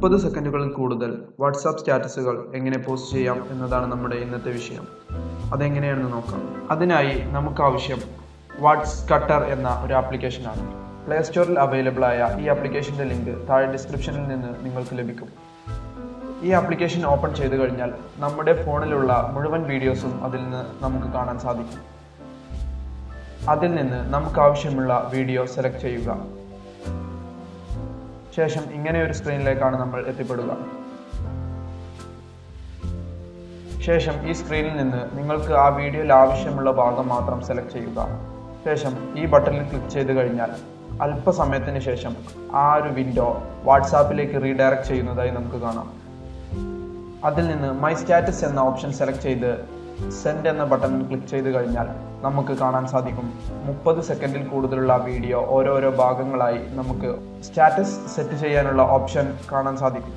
30 സെക്കൻഡുകളിൽ കൂടുതൽ വാട്സാപ്പ് സ്റ്റാറ്റസുകൾ എങ്ങനെ പോസ്റ്റ് ചെയ്യാം എന്നതാണ് നമ്മുടെ ഇന്നത്തെ വിഷയം. അതെങ്ങനെയാണെന്ന് നോക്കാം. അതിനായി നമുക്ക് ആവശ്യം വാട്സ് കട്ടർ എന്ന ഒരു ആപ്ലിക്കേഷനാണ്. പ്ലേ സ്റ്റോറിൽ അവൈലബിൾ ആയ ഈ ആപ്ലിക്കേഷൻ്റെ ലിങ്ക് താഴെ ഡിസ്ക്രിപ്ഷനിൽ നിന്ന് നിങ്ങൾക്ക് ലഭിക്കും. ഈ ആപ്ലിക്കേഷൻ ഓപ്പൺ ചെയ്തു കഴിഞ്ഞാൽ നമ്മുടെ ഫോണിലുള്ള മുഴുവൻ വീഡിയോസും അതിൽ നിന്ന് നമുക്ക് കാണാൻ സാധിക്കും. അതിൽ നിന്ന് നമുക്ക് ആവശ്യമുള്ള വീഡിയോ സെലക്ട് ചെയ്യുക. ശേഷം ഇങ്ങനെ ഒരു സ്ക്രീനിലേക്കാണ് നമ്മൾ എത്തിപ്പെടുക. ശേഷം ഈ സ്ക്രീനിൽ നിന്ന് നിങ്ങൾക്ക് ആ വീഡിയോയിൽ ആവശ്യമുള്ള ഭാഗം മാത്രം സെലക്ട് ചെയ്യുക. ശേഷം ഈ ബട്ടണിൽ ക്ലിക്ക് ചെയ്ത് കഴിഞ്ഞാൽ അല്പസമയത്തിന് ശേഷം ആ ഒരു വിൻഡോ വാട്സാപ്പിലേക്ക് റീഡയറക്റ്റ് ചെയ്യുന്നതായി നമുക്ക് കാണാം. അതിൽ നിന്ന് മൈ സ്റ്റാറ്റസ് എന്ന ഓപ്ഷൻ സെലക്ട് ചെയ്ത് സെൻഡ് എന്ന ബട്ടണിൽ ക്ലിക്ക് ചെയ്ത് കഴിഞ്ഞാൽ നമുക്ക് കാണാൻ സാധിക്കും 30 സെക്കൻഡിൽ കൂടുതലുള്ള വീഡിയോ ഓരോരോ ഭാഗങ്ങളായി നമുക്ക് സ്റ്റാറ്റസ് സെറ്റ് ചെയ്യാനുള്ള ഓപ്ഷൻ കാണാൻ സാധിക്കും.